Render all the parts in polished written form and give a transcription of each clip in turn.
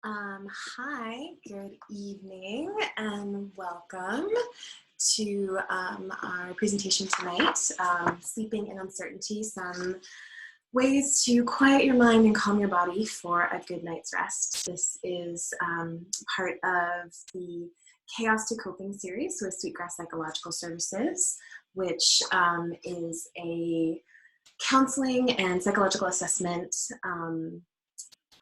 Hi, good evening, and welcome to our presentation tonight, Sleeping in Uncertainty, some ways to quiet your mind and calm your body for a good night's rest. This is part of the Chaos to Coping series with Sweetgrass Psychological Services, which is a counseling and psychological assessment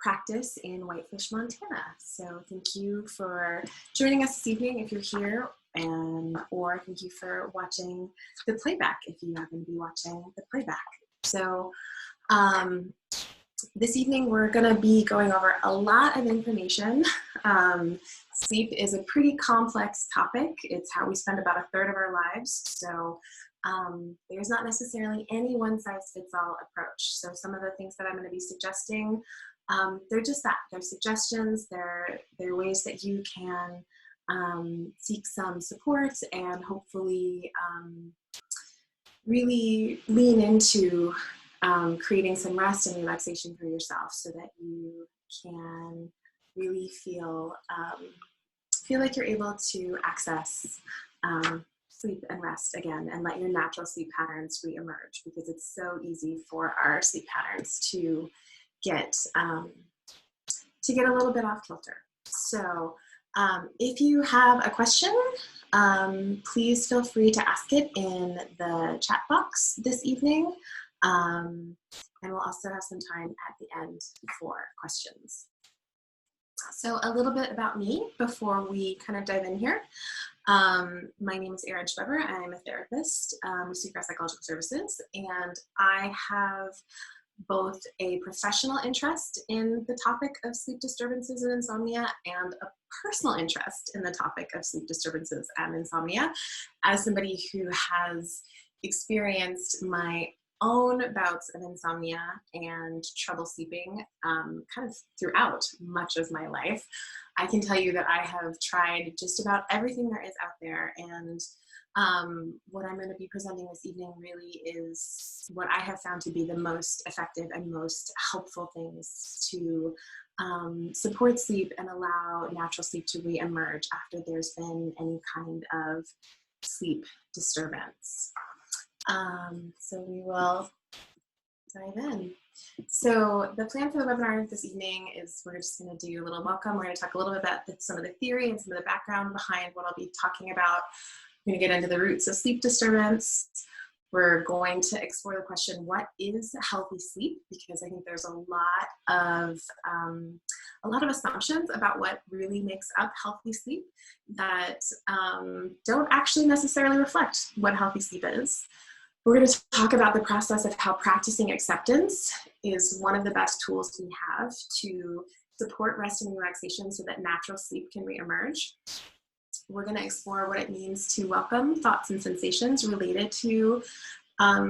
practice in Whitefish, Montana. So thank you for joining us this evening if you're here, or thank you for watching the playback if you happen to be watching the playback. So this evening we're going to be going over a lot of information. Sleep is a pretty complex topic. It's how we spend about a third of our lives. So there's not necessarily any one-size-fits-all approach. So some of the things that I'm going to be suggesting, they're just that. They're suggestions. They're ways that you can seek some support and hopefully really lean into creating some rest and relaxation for yourself so that you can really feel like you're able to access sleep and rest again and let your natural sleep patterns re-emerge, because it's so easy for our sleep patterns to get a little bit off kilter. So if you have a question, please feel free to ask it in the chat box this evening. And we'll also have some time at the end for questions. So a little bit about me before we kind of dive in here. My name is Erin Schweber. I'm a therapist with Sweetgrass Psychological Services, and I have both a professional interest in the topic of sleep disturbances and insomnia and a personal interest in the topic of sleep disturbances and insomnia as somebody who has experienced my own bouts of insomnia and trouble sleeping kind of throughout much of my life. I can tell you that I have tried just about everything there is out there, and what I'm going to be presenting this evening really is what I have found to be the most effective and most helpful things to support sleep and allow natural sleep to re-emerge after there's been any kind of sleep disturbance. So we will dive in. So the plan for the webinar this evening is we're just going to do a little welcome. We're going to talk a little bit about some of the theory and some of the background behind what I'll be talking about. We're going to get into the roots of sleep disturbance. We're going to explore the question, what is healthy sleep? Because I think there's a lot of assumptions about what really makes up healthy sleep that don't actually necessarily reflect what healthy sleep is. We're going to talk about the process of how practicing acceptance is one of the best tools we have to support rest and relaxation so that natural sleep can reemerge. We're going to explore what it means to welcome thoughts and sensations related to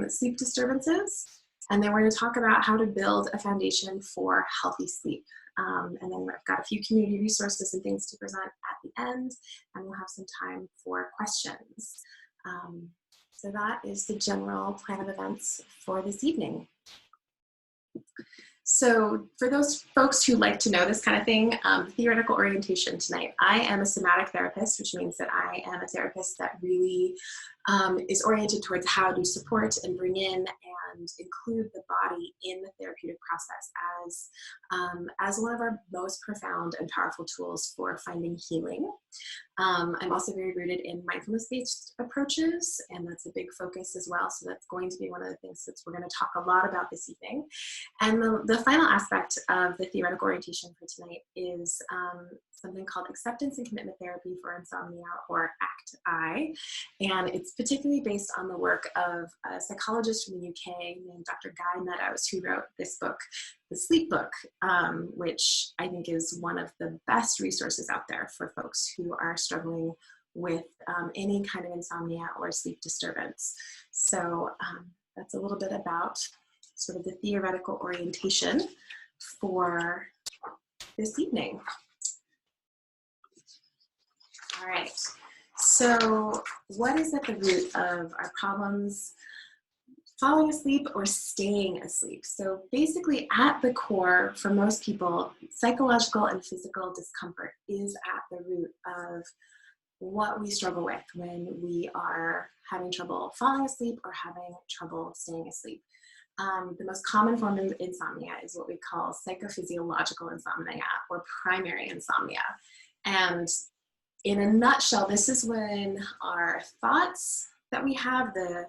sleep disturbances. And then we're going to talk about how to build a foundation for healthy sleep. And then I've got a few community resources and things to present at the end, and we'll have some time for questions. So that is the general plan of events for this evening. So for those folks who like to know this kind of thing, theoretical orientation tonight. I am a somatic therapist, which means that I am a therapist that really is oriented towards how to support and bring in and include the body in the therapeutic process as one of our most profound and powerful tools for finding healing. I'm also very rooted in mindfulness-based approaches, and that's a big focus as well. So that's going to be one of the things that we're going to talk a lot about this evening. And the final aspect of the theoretical orientation for tonight is something called Acceptance and Commitment Therapy for Insomnia, or ACT-I. And it's particularly based on the work of a psychologist from the UK named Dr. Guy Meadows, who wrote this book, The Sleep Book, which I think is one of the best resources out there for folks who are struggling with any kind of insomnia or sleep disturbance. So that's a little bit about sort of the theoretical orientation for this evening. All right, so what is at the root of our problems falling asleep or staying asleep. So basically at the core, for most people, psychological and physical discomfort is at the root of what we struggle with when we are having trouble falling asleep or having trouble staying asleep. The most common form of insomnia is what we call psychophysiological insomnia or primary insomnia. And in a nutshell, this is when our thoughts that we have, the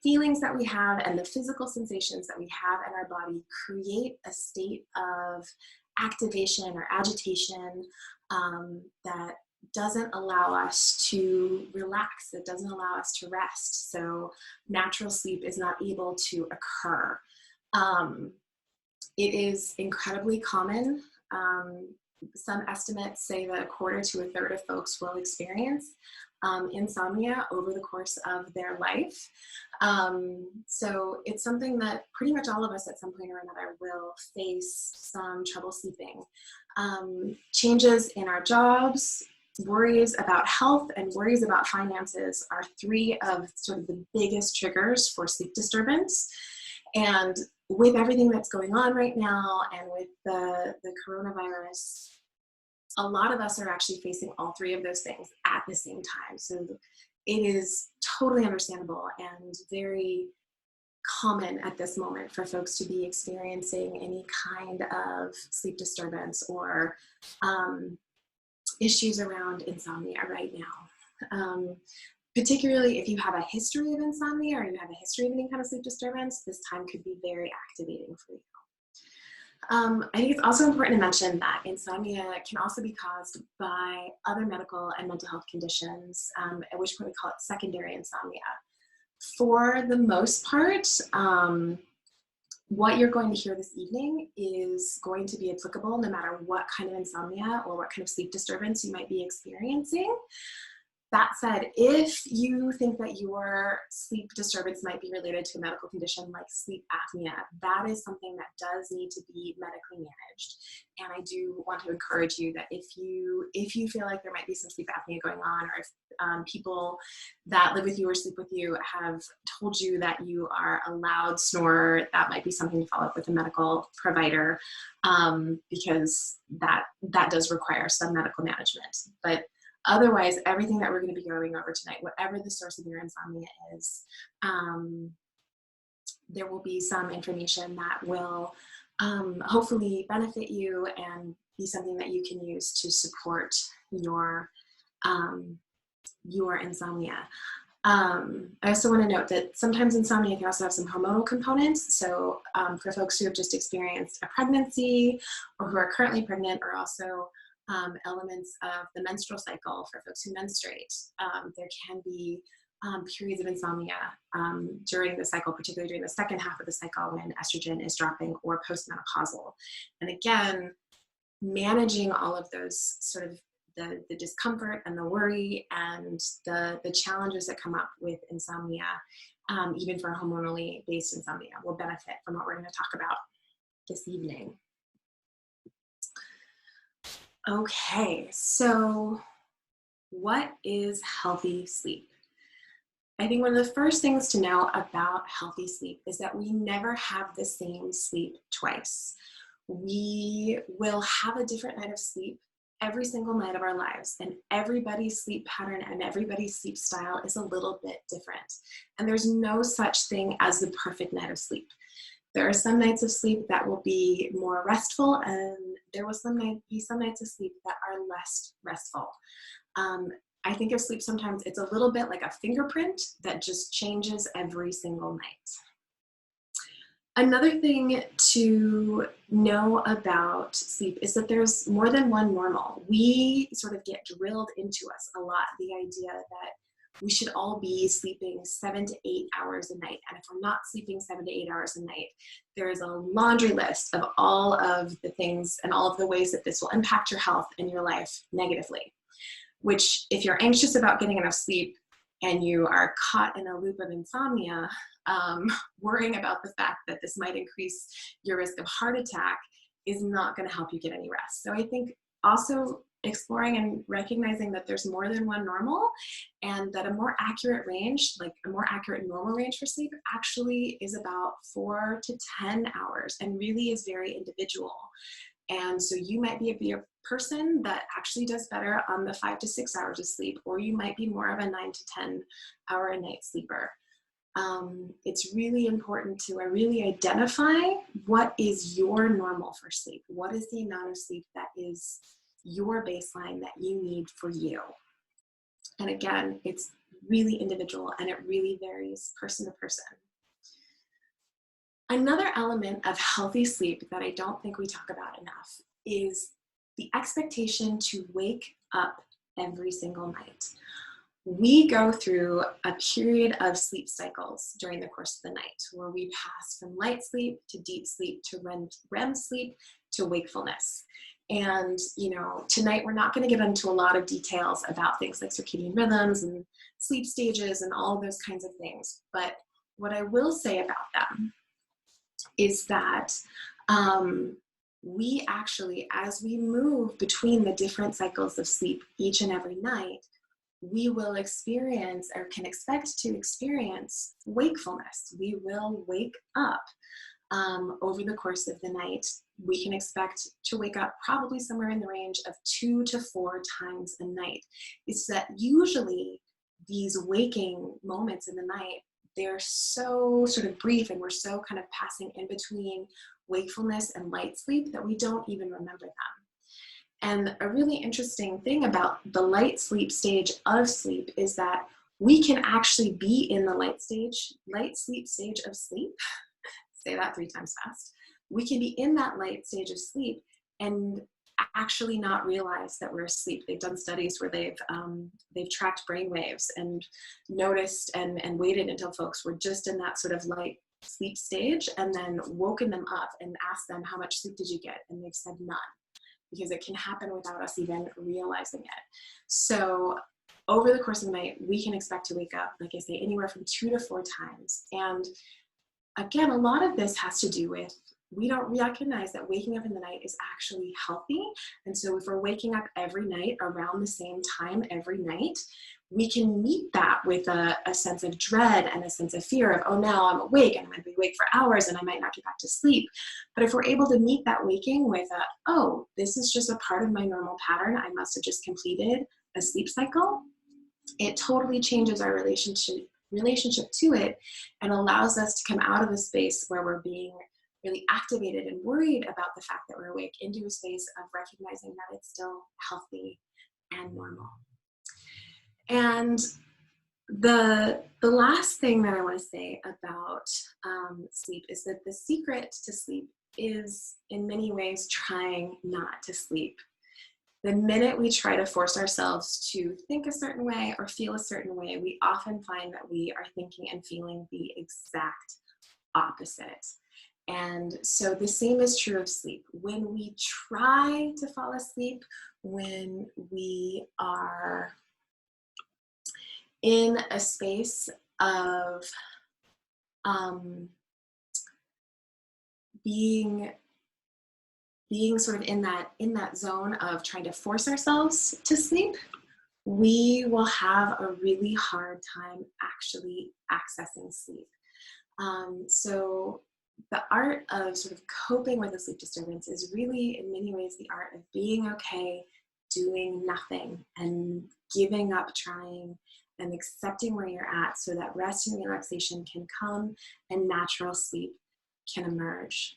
feelings that we have, and the physical sensations that we have in our body create a state of activation or agitation that doesn't allow us to relax. It doesn't allow us to rest. So natural sleep is not able to occur. It is incredibly common. Some estimates say that 1/4 to 1/3 of folks will experience insomnia over the course of their life. So it's something that pretty much all of us at some point or another will face some trouble sleeping. Changes in our jobs, worries about health, and worries about finances are 3 of sort of the biggest triggers for sleep disturbance. And with everything that's going on right now and with the coronavirus, a lot of us are actually facing all 3 of those things at the same time. So it is totally understandable and very common at this moment for folks to be experiencing any kind of sleep disturbance or issues around insomnia right now. Particularly if you have a history of insomnia or you have a history of any kind of sleep disturbance, this time could be very activating for you. I think it's also important to mention that insomnia can also be caused by other medical and mental health conditions, at which point we call it secondary insomnia. For the most part, what you're going to hear this evening is going to be applicable no matter what kind of insomnia or what kind of sleep disturbance you might be experiencing. That said, if you think that your sleep disturbance might be related to a medical condition like sleep apnea, that is something that does need to be medically managed. And I do want to encourage you that if you feel like there might be some sleep apnea going on, or if people that live with you or sleep with you have told you that you are a loud snorer, that might be something to follow up with a medical provider, because that does require some medical management. But otherwise, everything that we're going to be going over tonight, whatever the source of your insomnia is, there will be some information that will hopefully benefit you and be something that you can use to support your insomnia. I also want to note that sometimes insomnia can also have some hormonal components. So for folks who have just experienced a pregnancy or who are currently pregnant, or also elements of the menstrual cycle for folks who menstruate. There can be periods of insomnia during the cycle, particularly during the second half of the cycle when estrogen is dropping, or postmenopausal. And again, managing all of those sort of the discomfort and the worry and the challenges that come up with insomnia, even for hormonally based insomnia, will benefit from what we're going to talk about this evening. Okay, so what is healthy sleep? I think one of the first things to know about healthy sleep is that we never have the same sleep twice. We will have a different night of sleep every single night of our lives, and everybody's sleep pattern and everybody's sleep style is a little bit different. And there's no such thing as the perfect night of sleep. There are some nights of sleep that will be more restful, and there will be some nights of sleep that are less restful. I think of sleep sometimes, it's a little bit like a fingerprint that just changes every single night. Another thing to know about sleep is that there's more than one normal. We sort of get drilled into us a lot the idea that we should all be sleeping 7 to 8 hours a night. And if we're not sleeping 7 to 8 hours a night, there is a laundry list of all of the things and all of the ways that this will impact your health and your life negatively. Which, if you're anxious about getting enough sleep and you are caught in a loop of insomnia, worrying about the fact that this might increase your risk of heart attack is not going to help you get any rest. So I think also exploring and recognizing that there's more than one normal, and that a more accurate range, like a more accurate normal range for sleep, actually is about 4 to 10 hours and really is very individual. And so you might be a person that actually does better on the 5 to 6 hours of sleep, or you might be more of a 9 to 10 hour a night sleeper. It's really important to really identify what is your normal for sleep. What is the amount of sleep that is your baseline that you need for you? And again, it's really individual and it really varies person to person. Another element of healthy sleep that I don't think we talk about enough is the expectation to wake up every single night. We go through a period of sleep cycles during the course of the night where we pass from light sleep to deep sleep to REM sleep to wakefulness. And, tonight we're not going to get into a lot of details about things like circadian rhythms and sleep stages and all those kinds of things. But what I will say about them is that we actually, as we move between the different cycles of sleep each and every night, we will experience or can expect to experience wakefulness. We will wake up over the course of the night. We can expect to wake up probably somewhere in the range of 2 to 4 times a night. It's that usually these waking moments in the night, they're so sort of brief and we're so kind of passing in between wakefulness and light sleep that we don't even remember them. And a really interesting thing about the light sleep stage of sleep is that we can actually be in the light sleep stage of sleep. Say that 3 times fast. We can be in that light stage of sleep and actually not realize that we're asleep. They've done studies where they've tracked brain waves and noticed and waited until folks were just in that sort of light sleep stage and then woken them up and asked them, how much sleep did you get? And they've said none, because it can happen without us even realizing it. So over the course of the night, we can expect to wake up, like I say, anywhere from 2 to 4 times. And again, a lot of this has to do with, we don't recognize that waking up in the night is actually healthy. And so if we're waking up every night around the same time every night, we can meet that with a sense of dread and a sense of fear of, oh, now I'm awake and I'm going to be awake for hours and I might not get back to sleep. But if we're able to meet that waking with oh, this is just a part of my normal pattern, I must have just completed a sleep cycle, it totally changes our relationship to it and allows us to come out of a space where we're being really activated and worried about the fact that we're awake into a space of recognizing that it's still healthy and normal. And the last thing that I want to say about sleep is that the secret to sleep is in many ways trying not to sleep. The minute we try to force ourselves to think a certain way or feel a certain way, we often find that we are thinking and feeling the exact opposite. And so the same is true of sleep. When we try to fall asleep, when we are in a space of being sort of in that zone of trying to force ourselves to sleep, we will have a really hard time actually accessing sleep. So the art of sort of coping with a sleep disturbance is really, in many ways, the art of being okay, doing nothing, and giving up trying, and accepting where you're at so that rest and relaxation can come and natural sleep can emerge.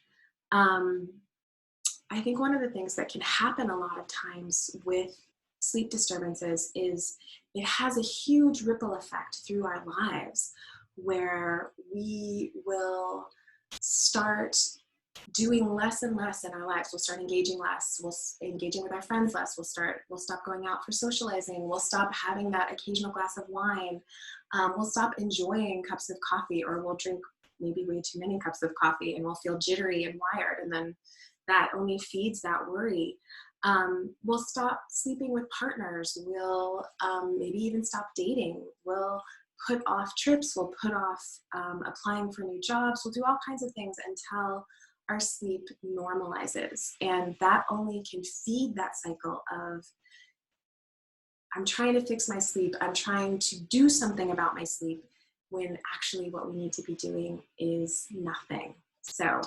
I think one of the things that can happen a lot of times with sleep disturbances is it has a huge ripple effect through our lives, where we will start doing less and less in our lives. We'll start engaging less. We'll engaging with our friends less. We'll stop going out for socializing. We'll stop having that occasional glass of wine. We'll stop enjoying cups of coffee, or we'll drink maybe way too many cups of coffee and we'll feel jittery and wired. And then that only feeds that worry. We'll stop sleeping with partners. We'll maybe even stop dating. We'll put off trips. We'll put off applying for new jobs. We'll do all kinds of things until our sleep normalizes. And that only can feed that cycle of, I'm trying to fix my sleep, I'm trying to do something about my sleep, when actually what we need to be doing is nothing. So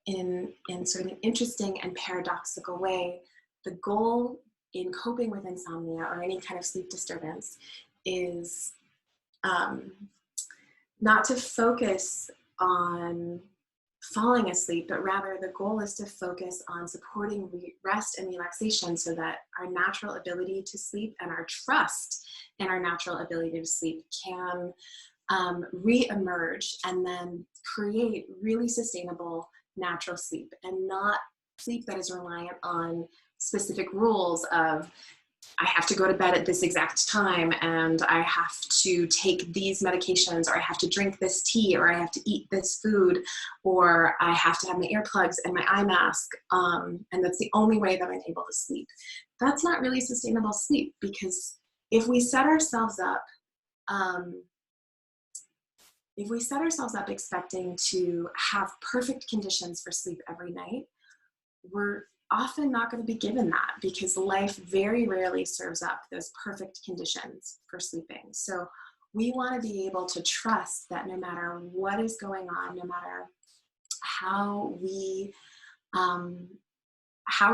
in sort of an interesting and paradoxical way, the goal in coping with insomnia or any kind of sleep disturbance is not to focus on falling asleep, but rather the goal is to focus on supporting rest and relaxation so that our natural ability to sleep and our trust in our natural ability to sleep can re-emerge and then create really sustainable natural sleep, and not sleep that is reliant on specific rules of, I have to go to bed at this exact time, and I have to take these medications, or I have to drink this tea, or I have to eat this food, or I have to have my earplugs and my eye mask, and that's the only way that I'm able to sleep. That's not really sustainable sleep, because if we set ourselves up expecting to have perfect conditions for sleep every night, we're often not going to be given that, because life very rarely serves up those perfect conditions for sleeping. So we want to be able to trust that no matter what is going on, no matter how we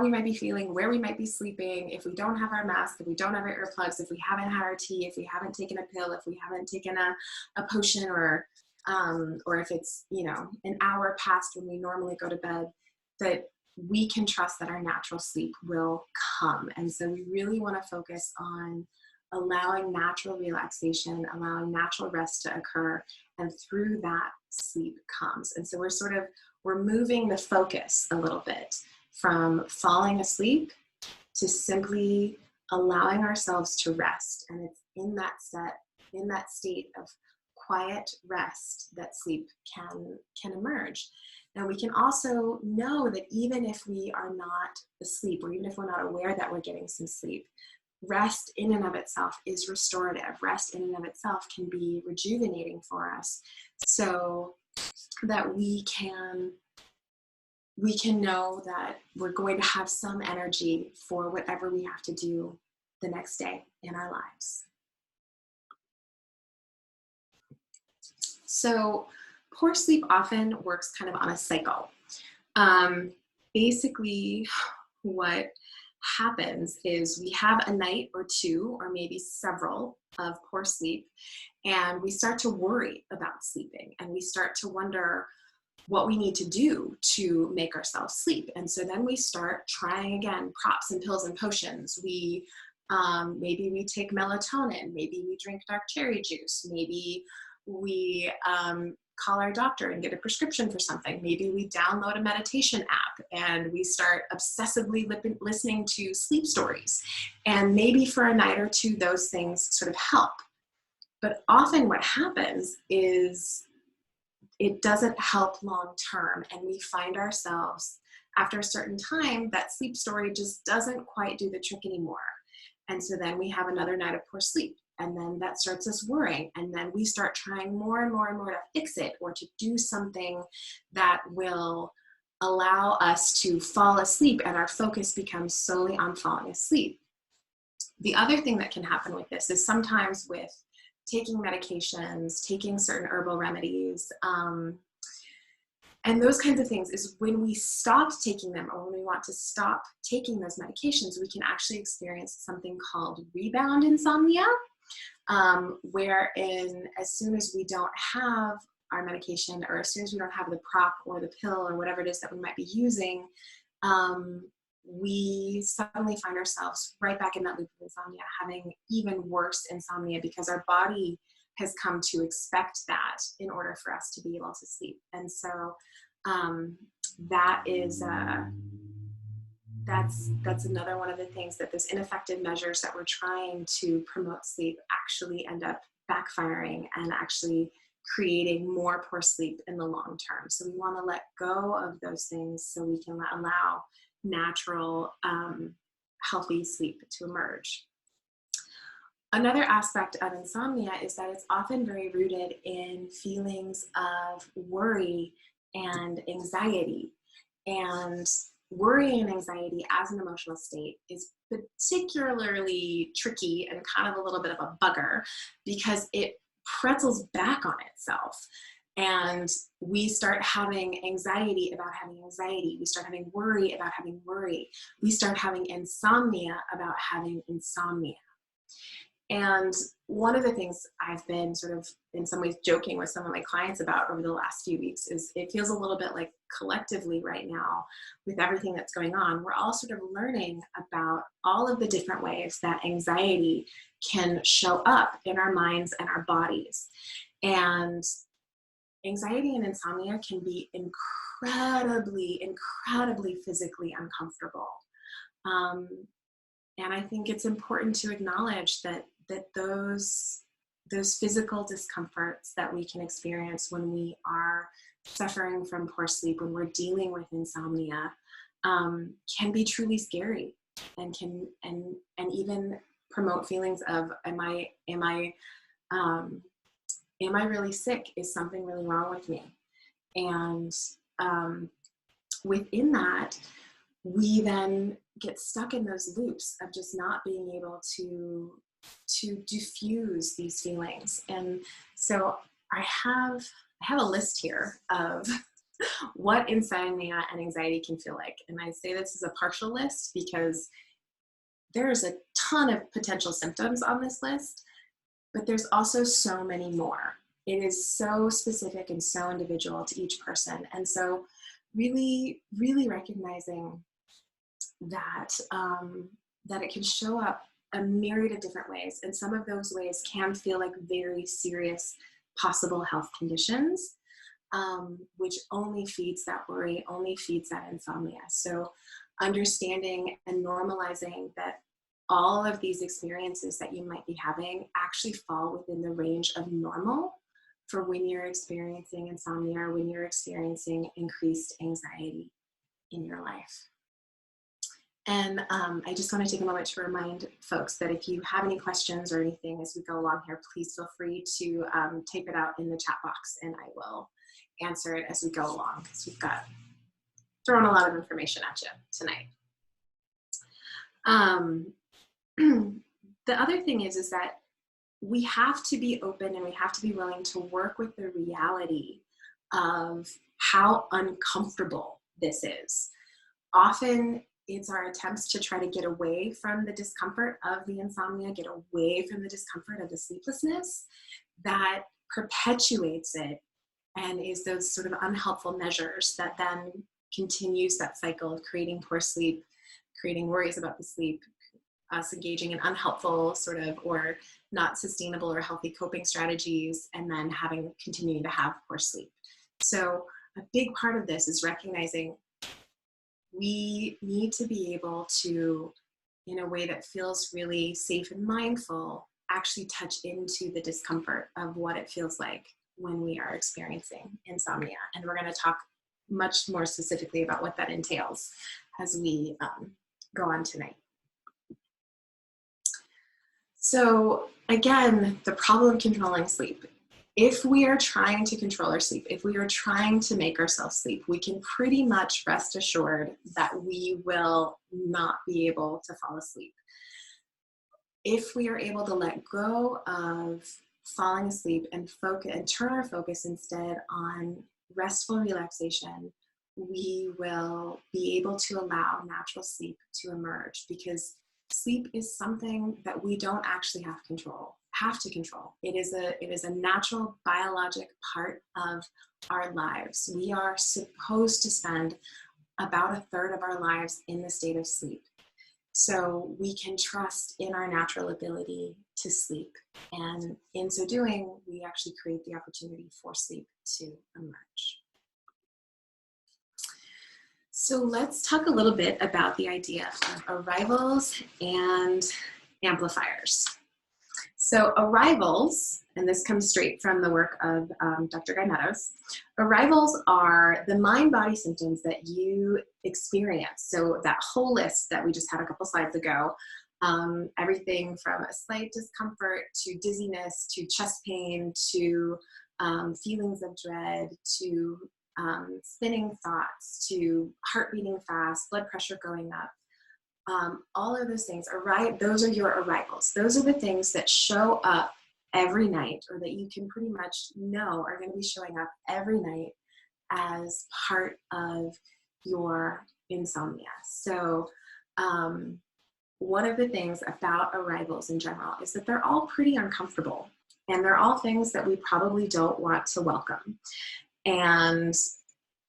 might be feeling, where we might be sleeping, if we don't have our mask, if we don't have our earplugs, if we haven't had our tea, if we haven't taken a pill, if we haven't taken a potion, or if it's, an hour past when we normally go to bed, that we can trust that our natural sleep will come. And so we really want to focus on allowing natural relaxation, allowing natural rest to occur, and through that sleep comes. And so we're moving the focus a little bit from falling asleep to simply allowing ourselves to rest. And it's in that state of quiet rest that sleep can emerge. Now, we can also know that even if we are not asleep, or even if we're not aware that we're getting some sleep, rest in and of itself is restorative. Rest in and of itself can be rejuvenating for us, so that we can know that we're going to have some energy for whatever we have to do the next day in our lives. So poor sleep often works kind of on a cycle. Basically, what happens is we have a night or two, or maybe several, of poor sleep, and we start to worry about sleeping, and we start to wonder what we need to do to make ourselves sleep. And so then we start trying again, props and pills and potions. Maybe we take melatonin, maybe we drink dark cherry juice, maybe we call our doctor and get a prescription for something. Maybe we download a meditation app and we start obsessively listening to sleep stories. And maybe for a night or two, those things sort of help. But often what happens is it doesn't help long term. And we find ourselves, after a certain time, that sleep story just doesn't quite do the trick anymore. And so then we have another night of poor sleep. And then that starts us worrying. And then we start trying more and more and more to fix it, or to do something that will allow us to fall asleep. And our focus becomes solely on falling asleep. The other thing that can happen with this is sometimes with taking medications, taking certain herbal remedies, and those kinds of things, is when we stop taking them, or when we want to stop taking those medications, we can actually experience something called rebound insomnia, wherein as soon as we don't have our medication, or as soon as we don't have the prop or the pill or whatever it is that we might be using, we suddenly find ourselves right back in that loop of insomnia, having even worse insomnia, because our body has come to expect that in order for us to be able to sleep. And so that is that's another one of the things, that those ineffective measures that we're trying to promote sleep actually end up backfiring and actually creating more poor sleep in the long term. So we want to let go of those things so we can allow natural, healthy sleep to emerge. Another aspect of insomnia is that it's often very rooted in feelings of worry and anxiety. And worry and anxiety as an emotional state is particularly tricky and kind of a little bit of a bugger because it pretzels back on itself. And we start having anxiety about having anxiety. We start having worry about having worry. We start having insomnia about having insomnia. And one of the things I've been sort of in some ways joking with some of my clients about over the last few weeks is it feels a little bit like collectively right now with everything that's going on, we're all sort of learning about all of the different ways that anxiety can show up in our minds and our bodies. And anxiety and insomnia can be incredibly, incredibly physically uncomfortable. And I think it's important to acknowledge that those physical discomforts that we can experience when we are suffering from poor sleep, when we're dealing with insomnia, can be truly scary and can even promote feelings of am I really sick? Is something really wrong with me? And within that, we then get stuck in those loops of just not being able to diffuse these feelings. And so I have a list here of what insomnia and anxiety can feel like. And I say this is a partial list because there's a ton of potential symptoms on this list, but there's also so many more. It is so specific and so individual to each person. And so really, really recognizing that that it can show up a myriad of different ways, and some of those ways can feel like very serious possible health conditions, which only feeds that worry, only feeds that insomnia. So understanding and normalizing that all of these experiences that you might be having actually fall within the range of normal for when you're experiencing insomnia or when you're experiencing increased anxiety in your life. And I just want to take a moment to remind folks that if you have any questions or anything as we go along here, please feel free to type it out in the chat box and I will answer it as we go along because we've got thrown a lot of information at you tonight. The other thing is that we have to be open and we have to be willing to work with the reality of how uncomfortable this is. Often it's our attempts to try to get away from the discomfort of the insomnia, get away from the discomfort of the sleeplessness that perpetuates it and is those sort of unhelpful measures that then continues that cycle of creating poor sleep, creating worries about the sleep, us engaging in unhelpful sort of or not sustainable or healthy coping strategies, and then continuing to have poor sleep. So a big part of this is recognizing we need to be able to, in a way that feels really safe and mindful, actually touch into the discomfort of what it feels like when we are experiencing insomnia. And we're going to talk much more specifically about what that entails as we go on tonight. So again, the problem controlling sleep. If we are trying to control our sleep, if we are trying to make ourselves sleep, we can pretty much rest assured that we will not be able to fall asleep. If we are able to let go of falling asleep and focus and turn our focus instead on restful relaxation, we will be able to allow natural sleep to emerge, because sleep is something that we don't actually have to control. It is a natural biologic part of our lives. We are supposed to spend about a third of our lives in the state of sleep. So we can trust in our natural ability to sleep. And in so doing, we actually create the opportunity for sleep to emerge. So let's talk a little bit about the idea of arrivals and amplifiers. So arrivals, and this comes straight from the work of Dr. Guy Meadows, arrivals are the mind-body symptoms that you experience. So that whole list that we just had a couple slides ago, everything from a slight discomfort to dizziness to chest pain to feelings of dread to spinning thoughts to heart beating fast, blood pressure going up. All of those things, those are your arrivals. Those are the things that show up every night, or that you can pretty much know are going to be showing up every night as part of your insomnia. So one of the things about arrivals in general is that they're all pretty uncomfortable, and they're all things that we probably don't want to welcome. And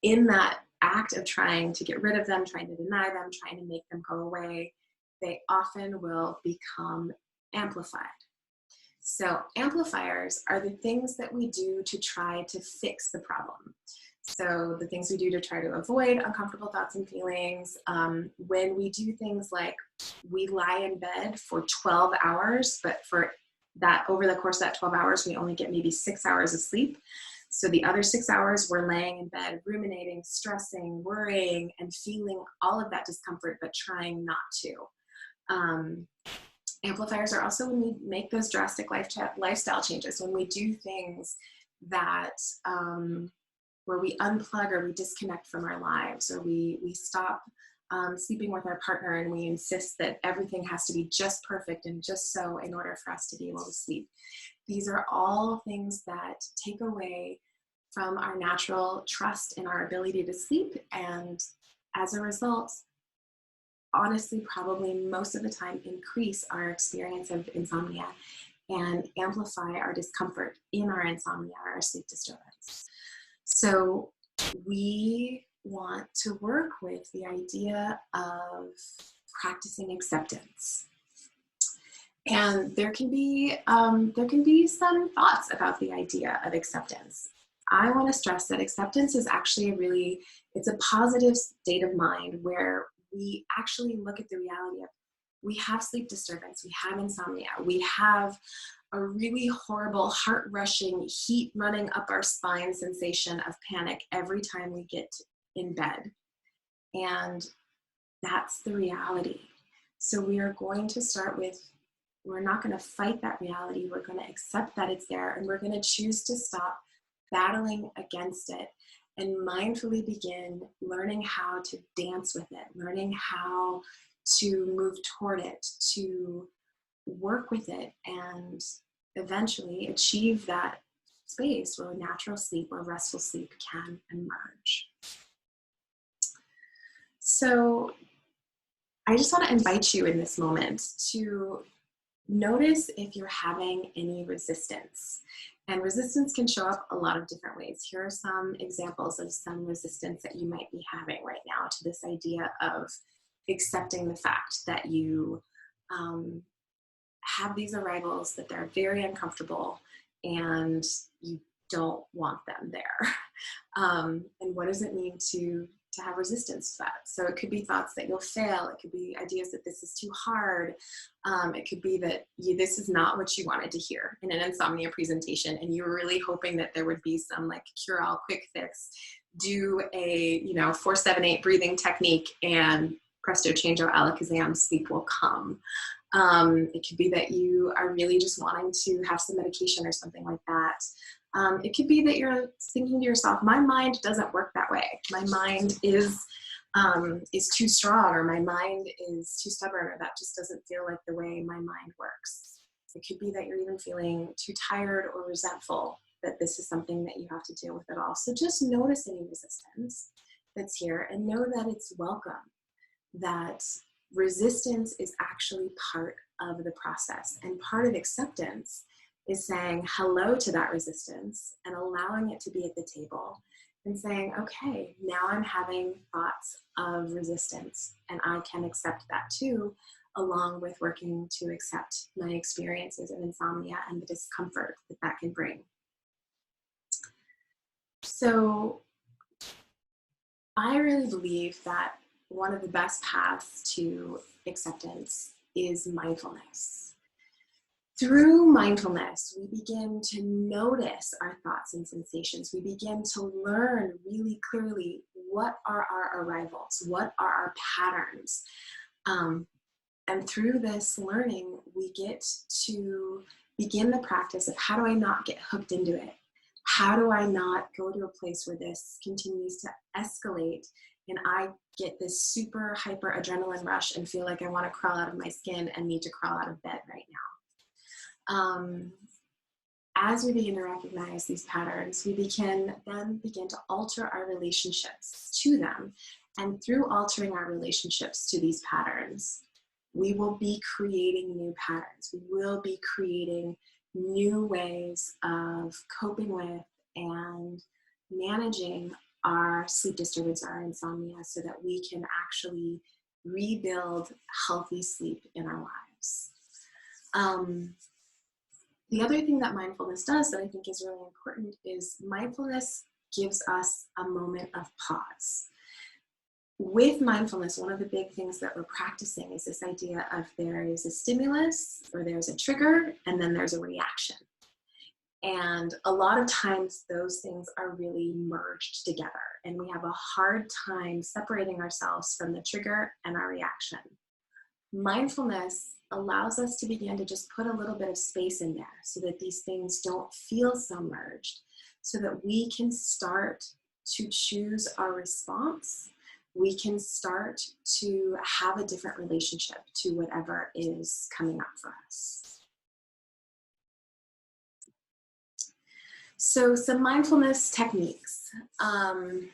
in that act of trying to get rid of them, trying to deny them, trying to make them go away, they often will become amplified. So amplifiers are the things that we do to try to fix the problem. So the things we do to try to avoid uncomfortable thoughts and feelings, when we do things like we lie in bed for 12 hours, but for that, over the course of that 12 hours, we only get maybe 6 hours of sleep. So the other 6 hours we're laying in bed, ruminating, stressing, worrying, and feeling all of that discomfort, but trying not to. Amplifiers are also when we make those drastic lifestyle changes, when we do things that, where we unplug or we disconnect from our lives, or we stop sleeping with our partner and we insist that everything has to be just perfect and just so in order for us to be able to sleep. These are all things that take away from our natural trust in our ability to sleep, and as a result, honestly, probably most of the time increase our experience of insomnia and amplify our discomfort in our insomnia or our sleep disturbance. So we want to work with the idea of practicing acceptance. And there can be some thoughts about the idea of acceptance. I want to stress that acceptance is actually it's a positive state of mind where we actually look at the reality of, we have sleep disturbance, we have insomnia, we have a really horrible heart-rushing, heat running up our spine sensation of panic every time we get in bed. And that's the reality. So we are going to start with, we're not going to fight that reality. We're going to accept that it's there, and we're going to choose to stop battling against it and mindfully begin learning how to dance with it, learning how to move toward it, to work with it, and eventually achieve that space where natural sleep or restful sleep can emerge. So I just want to invite you in this moment to notice if you're having any resistance. And resistance can show up a lot of different ways. Here are some examples of some resistance that you might be having right now to this idea of accepting the fact that you have these arrivals, that they're very uncomfortable, and you don't want them there. And what does it mean to have resistance to that? So it could be thoughts that you'll fail. It could be ideas that this is too hard. It could be that this is not what you wanted to hear in an insomnia presentation, and you were really hoping that there would be some like cure-all quick fix. Do a 4-7-8 breathing technique, and presto chango alakazam, sleep will come. It could be that you are really just wanting to have some medication or something like that. It could be that you're thinking to yourself, my mind doesn't work that way. My mind is too strong, or my mind is too stubborn, or that just doesn't feel like the way my mind works. It could be that you're even feeling too tired or resentful, that this is something that you have to deal with at all. So just notice any resistance that's here and know that it's welcome, that resistance is actually part of the process, and part of acceptance is saying hello to that resistance and allowing it to be at the table and saying, okay, now I'm having thoughts of resistance, and I can accept that too, along with working to accept my experiences of insomnia and the discomfort that that can bring. So I really believe that one of the best paths to acceptance is mindfulness. Through mindfulness, we begin to notice our thoughts and sensations. We begin to learn really clearly what are our arrivals, what are our patterns. And through this learning, we get to begin the practice of, how do I not get hooked into it? how do I not go to a place where this continues to escalate and I get this super hyper adrenaline rush and feel like I want to crawl out of my skin and need to crawl out of bed right now. As we begin to recognize these patterns, we can then begin to alter our relationships to them. And through altering our relationships to these patterns, we will be creating new patterns. We will be creating new ways of coping with and managing our sleep disturbance, our insomnia, so that we can actually rebuild healthy sleep in our lives. The other thing that mindfulness does that I think is really important is mindfulness gives us a moment of pause. With mindfulness, one of the big things that we're practicing is this idea of there is a stimulus or there's a trigger and then there's a reaction. And a lot of times those things are really merged together and we have a hard time separating ourselves from the trigger and our reaction. Mindfulness allows us to begin to just put a little bit of space in there so that these things don't feel submerged, so that we can start to choose our response. We can start to have a different relationship to whatever is coming up for us. So some mindfulness techniques. Name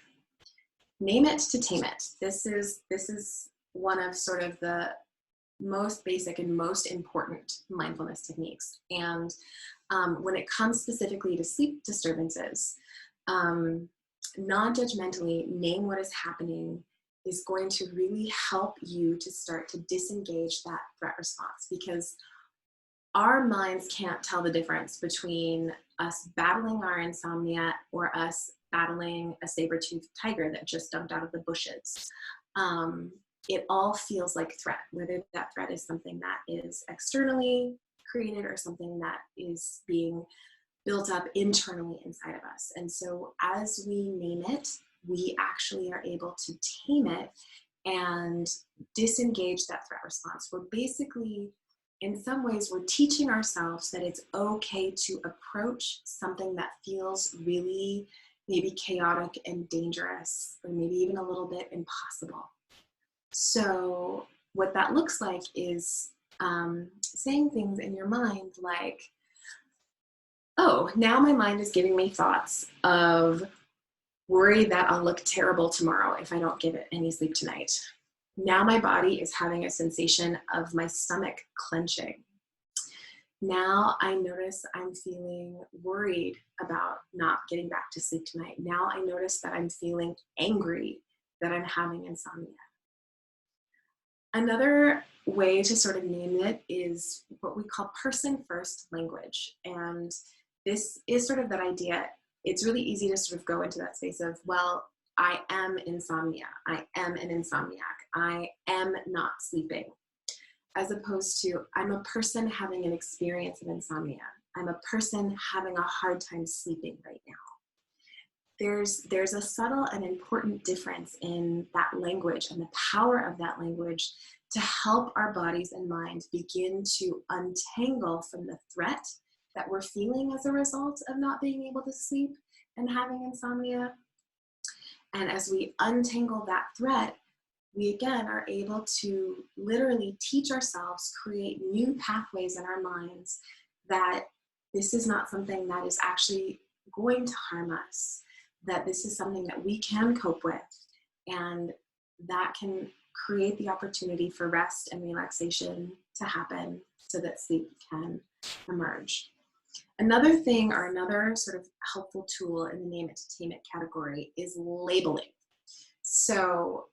it to tame it. This is one of sort of the most basic and most important mindfulness techniques. And when it comes specifically to sleep disturbances, non-judgmentally name what is happening is going to really help you to start to disengage that threat response, because our minds can't tell the difference between us battling our insomnia or us battling a saber-toothed tiger that just jumped out of the bushes. It all feels like threat, whether that threat is something that is externally created or something that is being built up internally inside of us. And so as we name it, we actually are able to tame it and disengage that threat response. We're basically, in some ways, we're teaching ourselves that it's okay to approach something that feels really maybe chaotic and dangerous, or maybe even a little bit impossible. So what that looks like is saying things in your mind like, oh, now my mind is giving me thoughts of worry that I'll look terrible tomorrow if I don't get any sleep tonight. Now my body is having a sensation of my stomach clenching. Now I notice I'm feeling worried about not getting back to sleep tonight. Now I notice that I'm feeling angry that I'm having insomnia. Another way to sort of name it is what we call person-first language. And this is sort of that idea. It's really easy to sort of go into that space of, well, I am insomnia. I am an insomniac. I am not sleeping. As opposed to, I'm a person having an experience of insomnia. I'm a person having a hard time sleeping right now. There's a subtle and important difference in that language and the power of that language to help our bodies and minds begin to untangle from the threat that we're feeling as a result of not being able to sleep and having insomnia. And as we untangle that threat, we again are able to literally teach ourselves, create new pathways in our minds that this is not something that is actually going to harm us, that this is something that we can cope with, and that can create the opportunity for rest and relaxation to happen so that sleep can emerge. Another thing, or another sort of helpful tool in the name it to tame it category, is labeling. So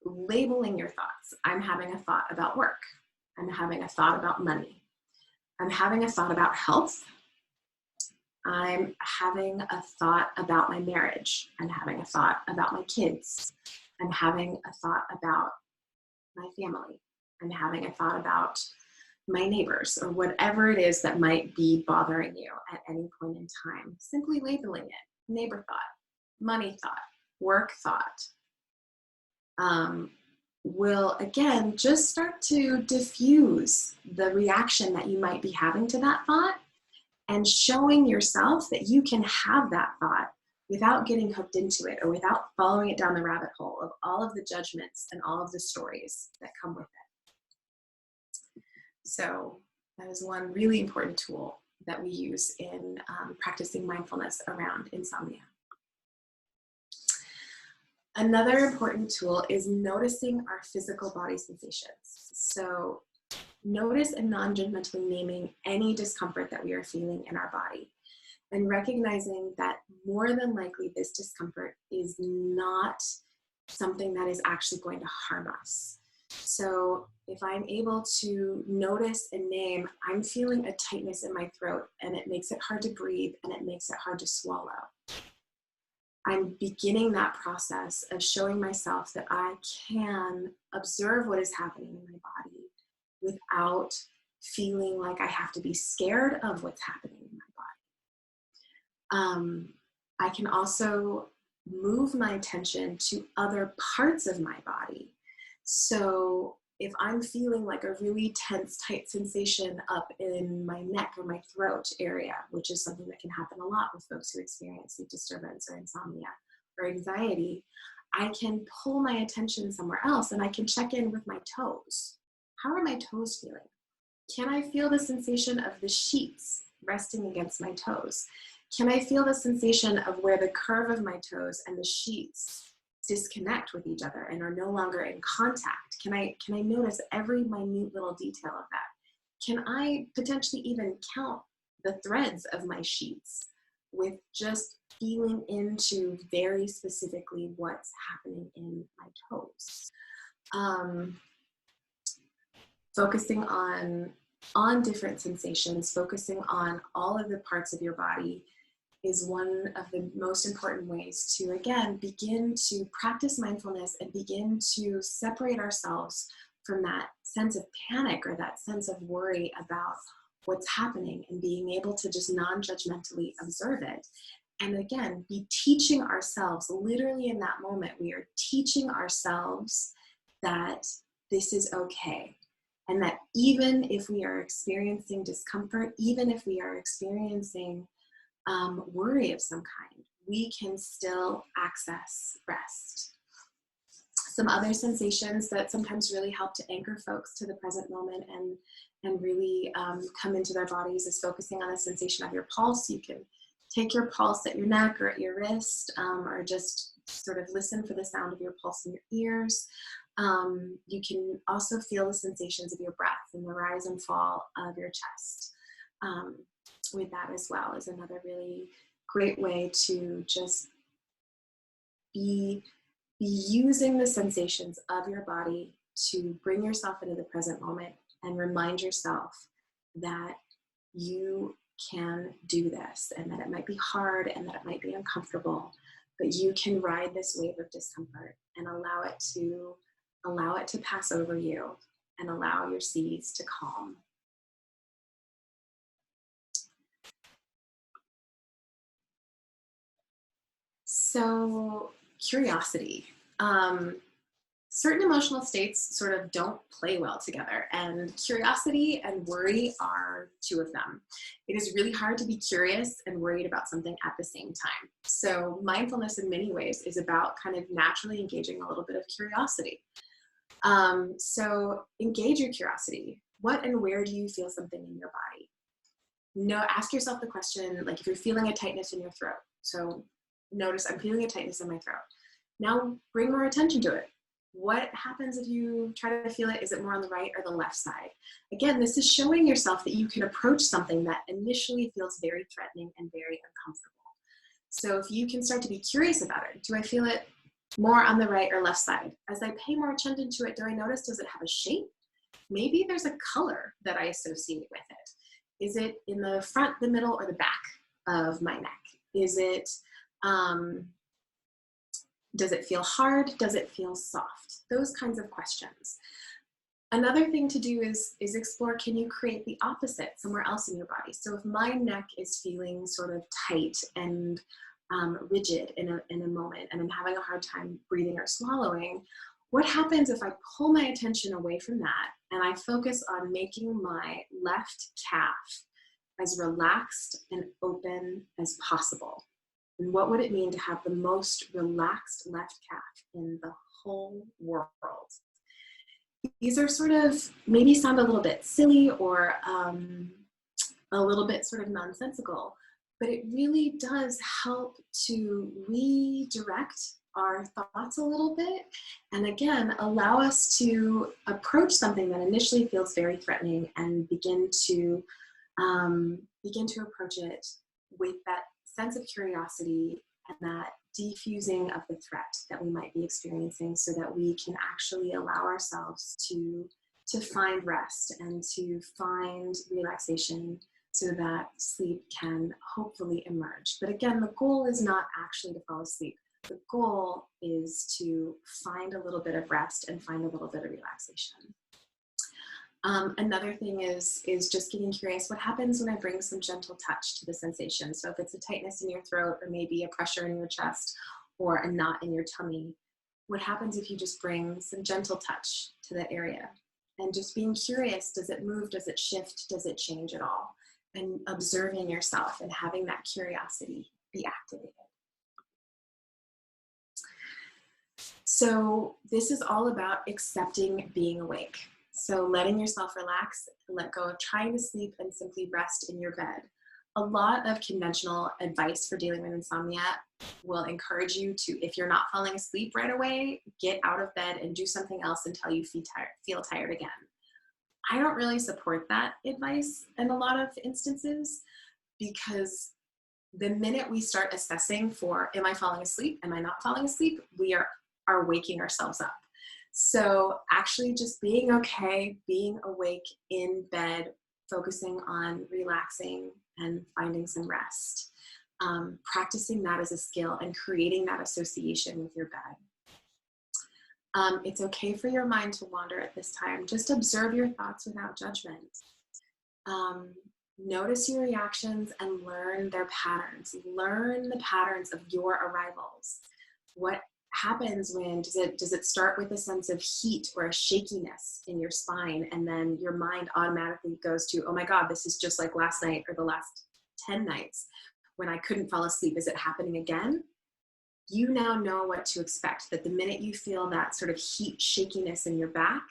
labeling your thoughts. I'm having a thought about work. I'm having a thought about money. I'm having a thought about health. I'm having a thought about my marriage. I'm having a thought about my kids. I'm having a thought about my family. I'm having a thought about my neighbors, or whatever it is that might be bothering you at any point in time. Simply labeling it: neighbor thought, money thought, work thought, will again just start to diffuse the reaction that you might be having to that thought and showing yourself that you can have that thought without getting hooked into it or without following it down the rabbit hole of all of the judgments and all of the stories that come with it. So that is one really important tool that we use in practicing mindfulness around insomnia. Another important tool is noticing our physical body sensations. So notice and non-judgmentally naming any discomfort that we are feeling in our body, and recognizing that more than likely this discomfort is not something that is actually going to harm us. So if I'm able to notice and name, I'm feeling a tightness in my throat and it makes it hard to breathe and it makes it hard to swallow, I'm beginning that process of showing myself that I can observe what is happening in my body without feeling like I have to be scared of what's happening in my body. I can also move my attention to other parts of my body. So if I'm feeling like a really tense, tight sensation up in my neck or my throat area, which is something that can happen a lot with folks who experience sleep disturbance or insomnia or anxiety, I can pull my attention somewhere else and I can check in with my toes. How are my toes feeling? Can I feel the sensation of the sheets resting against my toes? Can I feel the sensation of where the curve of my toes and the sheets disconnect with each other and are no longer in contact? Can I notice every minute little detail of that? Can I potentially even count the threads of my sheets with just feeling into very specifically what's happening in my toes? Focusing on different sensations, focusing on all of the parts of your body is one of the most important ways to, again, begin to practice mindfulness and begin to separate ourselves from that sense of panic or that sense of worry about what's happening, and being able to just non-judgmentally observe it. And again, be teaching ourselves, literally in that moment, we are teaching ourselves that this is okay. And that even if we are experiencing discomfort, even if we are experiencing worry of some kind, we can still access rest. Some other sensations that sometimes really help to anchor folks to the present moment and really come into their bodies is focusing on the sensation of your pulse. You can take your pulse at your neck or at your wrist, or just sort of listen for the sound of your pulse in your ears. You can also feel the sensations of your breath and the rise and fall of your chest. With that as well is another really great way to just be using the sensations of your body to bring yourself into the present moment and remind yourself that you can do this, and that it might be hard and that it might be uncomfortable, but you can ride this wave of discomfort and allow it to pass over you and allow your seas to calm. So, curiosity. Certain emotional states sort of don't play well together, and curiosity and worry are two of them. It is really hard to be curious and worried about something at the same time. So mindfulness in many ways is about kind of naturally engaging a little bit of curiosity. So engage your curiosity. What and where do you feel something in your body? Ask yourself the question, like if you're feeling a tightness in your throat. So notice I'm feeling a tightness in my throat. Now bring more attention to it. What happens if you try to feel it? Is it more on the right or the left side? Again, this is showing yourself that you can approach something that initially feels very threatening and very uncomfortable. So if you can start to be curious about it, do I feel it more on the right or left side? As I pay more attention to it, do I notice, does it have a shape? Maybe there's a color that I associate with it. Is it in the front, the middle, or the back of my neck? Is it, does it feel hard? Does it feel soft? Those kinds of questions. Another thing to do is explore, can you create the opposite somewhere else in your body? So if my neck is feeling sort of tight and rigid in a moment, and I'm having a hard time breathing or swallowing, what happens if I pull my attention away from that and I focus on making my left calf as relaxed and open as possible. And what would it mean to have the most relaxed left calf in the whole world? These are sort of, maybe sound a little bit silly or a little bit sort of nonsensical, but it really does help to redirect our thoughts a little bit, and again, allow us to approach something that initially feels very threatening and begin to approach it with that sense of curiosity and that defusing of the threat that we might be experiencing, so that we can actually allow ourselves to find rest and to find relaxation, so that sleep can hopefully emerge. But again, the goal is not actually to fall asleep. The goal is to find a little bit of rest and find a little bit of relaxation. Another thing is just getting curious. What happens when I bring some gentle touch to the sensation? So if it's a tightness in your throat, or maybe a pressure in your chest, or a knot in your tummy, what happens if you just bring some gentle touch to that area? And just being curious, does it move, does it shift, does it change at all? And observing yourself and having that curiosity be activated. So this is all about accepting being awake. So letting yourself relax, let go of trying to sleep, and simply rest in your bed. A lot of conventional advice for dealing with insomnia will encourage you to, if you're not falling asleep right away, get out of bed and do something else until you feel tired again. I don't really support that advice in a lot of instances, because the minute we start assessing for, am I falling asleep? Am I not falling asleep? We are waking ourselves up. So actually just being okay, being awake in bed, focusing on relaxing and finding some rest, practicing that as a skill and creating that association with your bed. It's okay for your mind to wander at this time. Just observe your thoughts without judgment. Notice your reactions and learn their patterns. Learn the patterns of your arrivals. What happens when, does it start with a sense of heat or a shakiness in your spine, and then your mind automatically goes to, oh my God, this is just like last night or the last 10 nights when I couldn't fall asleep. Is it happening again? You now know what to expect, that the minute you feel that sort of heat shakiness in your back,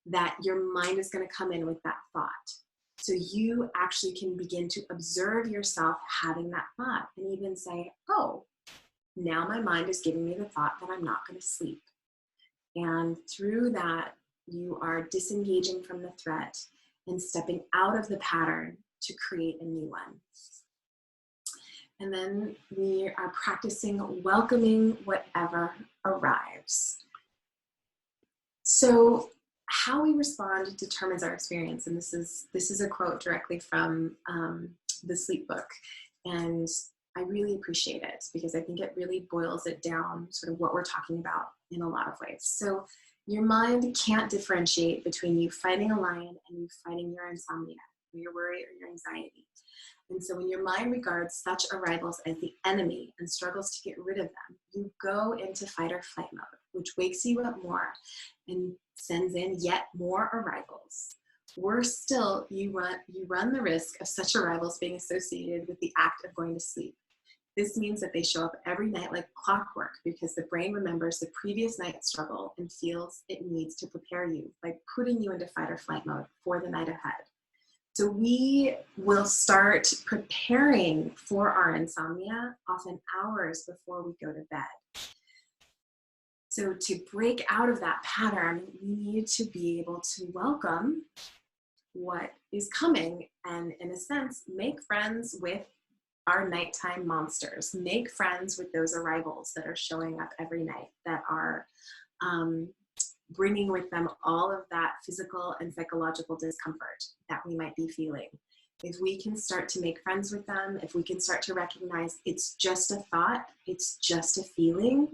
that your mind is going to come in with that thought. So you actually can begin to observe yourself having that thought and even say, oh, now my mind is giving me the thought that I'm not going to sleep. And through that, you are disengaging from the threat and stepping out of the pattern to create a new one. And then we are practicing welcoming whatever arrives. So how we respond determines our experience. And this is a quote directly from the sleep book. And I really appreciate it, because I think it really boils it down, sort of what we're talking about in a lot of ways. So your mind can't differentiate between you fighting a lion and you fighting your insomnia, or your worry, or your anxiety. And so when your mind regards such arrivals as the enemy and struggles to get rid of them, you go into fight or flight mode, which wakes you up more and sends in yet more arrivals. Worse still, you run the risk of such arrivals being associated with the act of going to sleep. This means that they show up every night like clockwork, because the brain remembers the previous night's struggle and feels it needs to prepare you by putting you into fight or flight mode for the night ahead. So we will start preparing for our insomnia often hours before we go to bed. So to break out of that pattern, we need to be able to welcome what is coming and, in a sense, make friends with our nighttime monsters. Make friends with those arrivals that are showing up every night, that are bringing with them all of that physical and psychological discomfort that we might be feeling. If we can start to make friends with them, if we can start to recognize it's just a thought, it's just a feeling,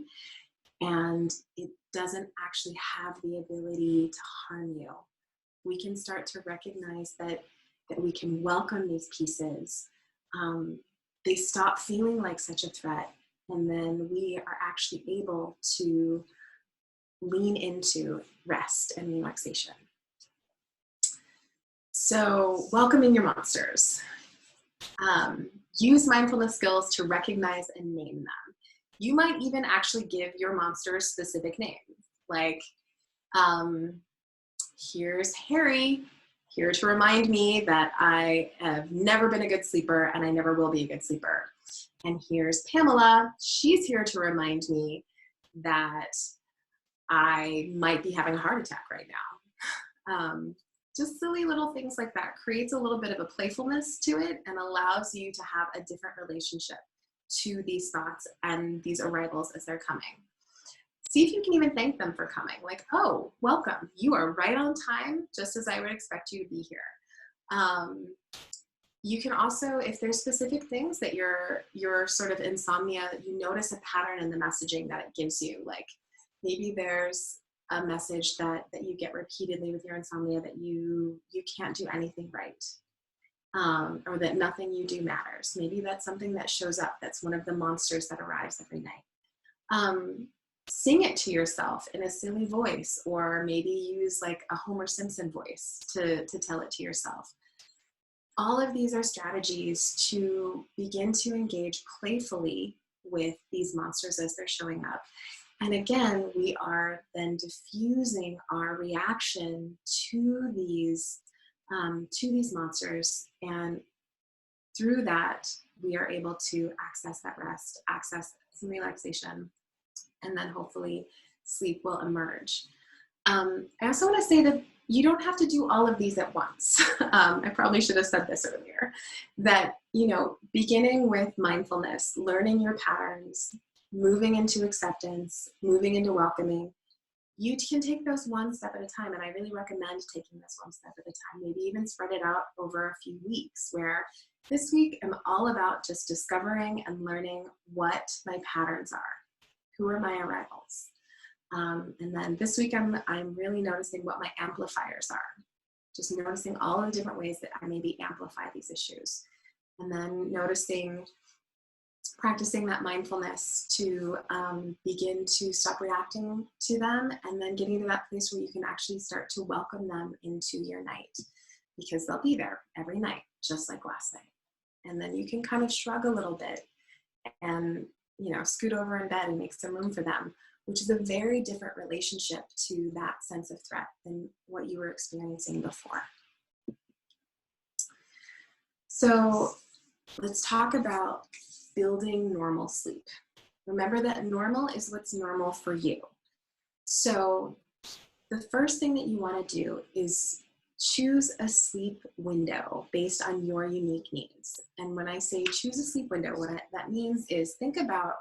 and it doesn't actually have the ability to harm you, we can start to recognize that we can welcome these pieces. They stop feeling like such a threat, and then we are actually able to lean into rest and relaxation. So welcoming your monsters. Use mindfulness skills to recognize and name them. You might even actually give your monsters specific names, like, here's Harry, here to remind me that I have never been a good sleeper and I never will be a good sleeper. And here's Pamela, she's here to remind me that I might be having a heart attack right now. Just silly little things like that creates a little bit of a playfulness to it and allows you to have a different relationship to these thoughts and these arrivals as they're coming. See if you can even thank them for coming. Like, oh, welcome. You are right on time, just as I would expect you to be here. You can also, if there's specific things that your sort of insomnia, you notice a pattern in the messaging that it gives you. Like maybe there's a message that you get repeatedly with your insomnia that you can't do anything right. Or that nothing you do matters. Maybe that's something that shows up. That's one of the monsters that arrives every night. Sing it to yourself in a silly voice, or maybe use like a Homer Simpson voice to tell it to yourself. All of these are strategies to begin to engage playfully with these monsters as they're showing up. And again, we are then diffusing our reaction to these monsters, and through that, we are able to access that rest, access some relaxation, and then hopefully sleep will emerge. I also want to say that you don't have to do all of these at once. I probably should have said this earlier, that, beginning with mindfulness, learning your patterns, moving into acceptance, moving into welcoming, you can take those one step at a time. And I really recommend taking this one step at a time, maybe even spread it out over a few weeks, where this week I'm all about just discovering and learning what my patterns are. Who are my arrivals? And then this week I'm really noticing what my amplifiers are. Just noticing all the different ways that I maybe amplify these issues. And then practicing that mindfulness to begin to stop reacting to them, and then getting to that place where you can actually start to welcome them into your night, because they'll be there every night, just like last night. And then you can kind of shrug a little bit and scoot over in bed and make some room for them, which is a very different relationship to that sense of threat than what you were experiencing before. So let's talk about building normal sleep. Remember that normal is what's normal for you. So the first thing that you want to do is choose a sleep window based on your unique needs. And when I say choose a sleep window, what that means is think about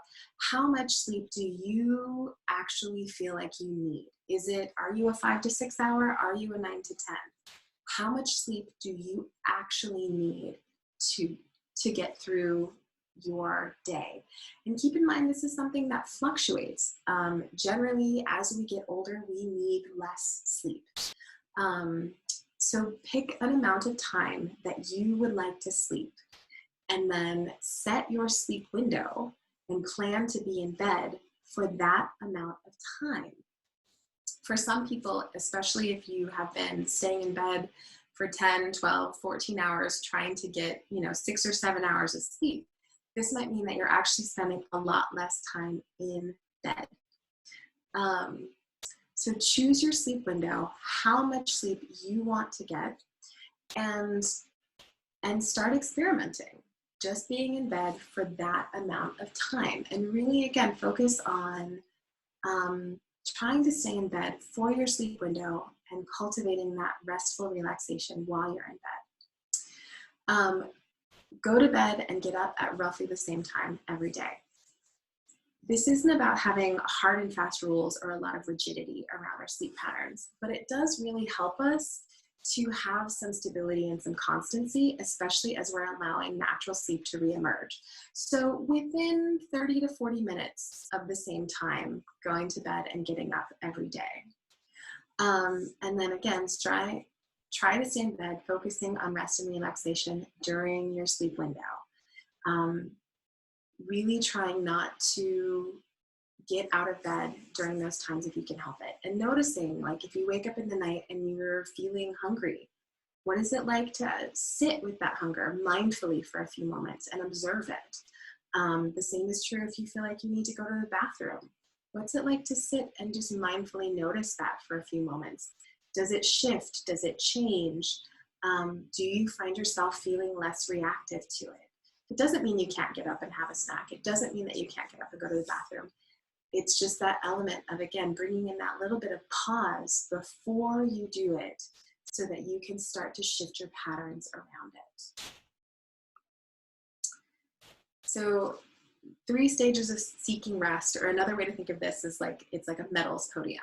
how much sleep do you actually feel like you need? Are you a 5 to 6 hour? Are you a 9 to 10? How much sleep do you actually need to get through your day? And keep in mind, this is something that fluctuates. Generally, as we get older, we need less sleep. So pick an amount of time that you would like to sleep, and then set your sleep window and plan to be in bed for that amount of time. For some people, especially if you have been staying in bed for 10, 12, 14 hours trying to get 6 or 7 hours of sleep, this might mean that you're actually spending a lot less time in bed. So choose your sleep window, how much sleep you want to get, and start experimenting. Just being in bed for that amount of time. And really, again, focus on trying to stay in bed for your sleep window and cultivating that restful relaxation while you're in bed. Go to bed and get up at roughly the same time every day. This isn't about having hard and fast rules or a lot of rigidity around our sleep patterns, but it does really help us to have some stability and some constancy, especially as we're allowing natural sleep to reemerge. So within 30 to 40 minutes of the same time, going to bed and getting up every day. And then again, try to stay in bed, focusing on rest and relaxation during your sleep window. Really trying not to get out of bed during those times if you can help it. And noticing, like, if you wake up in the night and you're feeling hungry, What is it like to sit with that hunger mindfully for a few moments and observe it? The same is true if you feel like you need to go to the bathroom. What's it like to sit and just mindfully notice that for a few moments? Does it shift? Does it change? Do you find yourself feeling less reactive to it? It doesn't mean you can't get up and have a snack. It doesn't mean that you can't get up and go to the bathroom. It's just that element of, again, bringing in that little bit of pause before you do it so that you can start to shift your patterns around it. So 3 stages of seeking rest, or another way to think of this is like, it's like a medals podium.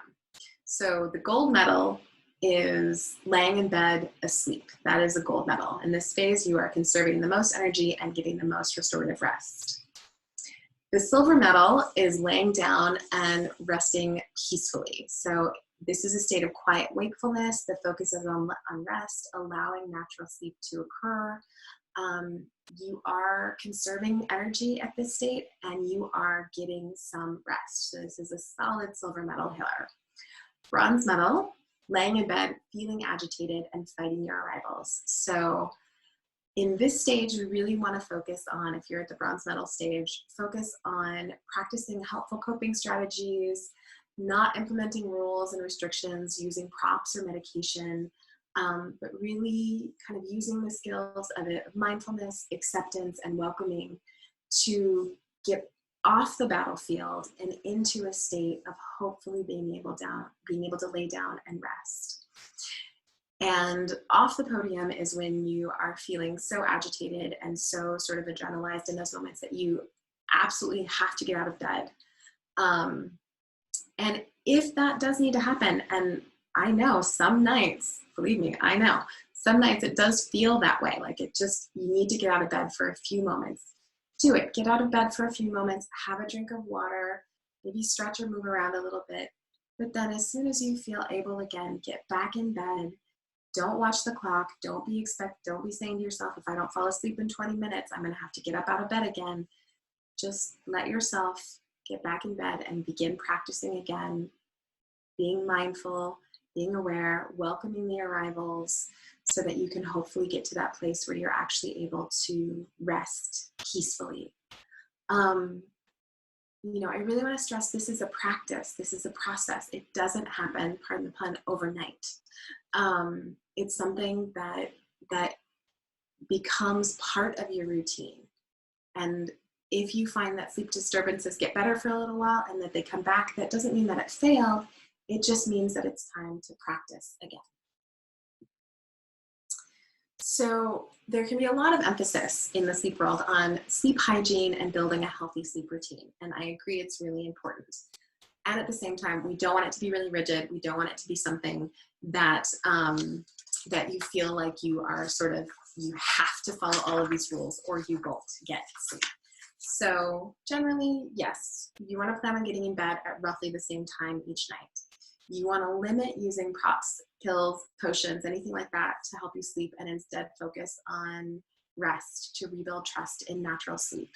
So the gold medal is laying in bed asleep. That is a gold medal. In this phase, you are conserving the most energy and getting the most restorative rest. The silver medal is laying down and resting peacefully. So this is a state of quiet wakefulness that focuses on rest, allowing natural sleep to occur. You are conserving energy at this state, and you are getting some rest. So this is a solid silver medal hitter. Bronze medal, laying in bed, feeling agitated, and fighting your arrivals. So in this stage, we really want to focus on, if you're at the bronze medal stage, focus on practicing helpful coping strategies, not implementing rules and restrictions, using props or medication, but really kind of using the skills of mindfulness, acceptance, and welcoming to get off the battlefield and into a state of hopefully being able to lay down and rest. And off the podium is when you are feeling so agitated and so sort of adrenalized in those moments that you absolutely have to get out of bed. And if that does need to happen, and I know some nights, believe me, I know, some nights it does feel that way, like you need to get out of bed for a few moments. Do it, get out of bed for a few moments, have a drink of water, maybe stretch or move around a little bit. But then as soon as you feel able again, get back in bed. Don't watch the clock. Don't be saying to yourself, if I don't fall asleep in 20 minutes, I'm going to have to get up out of bed again. Just let yourself get back in bed and begin practicing again, being mindful, being aware, welcoming the arrivals, so that you can hopefully get to that place where you're actually able to rest peacefully. I really want to stress this is a practice. This is a process. It doesn't happen, pardon the pun, overnight. It's something that becomes part of your routine. And if you find that sleep disturbances get better for a little while and that they come back, that doesn't mean that it failed. It just means that it's time to practice again. So there can be a lot of emphasis in the sleep world on sleep hygiene and building a healthy sleep routine. And I agree it's really important. And at the same time, we don't want it to be really rigid. We don't want it to be something that, that you feel like you have to follow all of these rules or you won't get sleep. So generally, yes, you want to plan on getting in bed at roughly the same time each night. You want to limit using props, pills, potions, anything like that to help you sleep, and instead focus on rest to rebuild trust in natural sleep.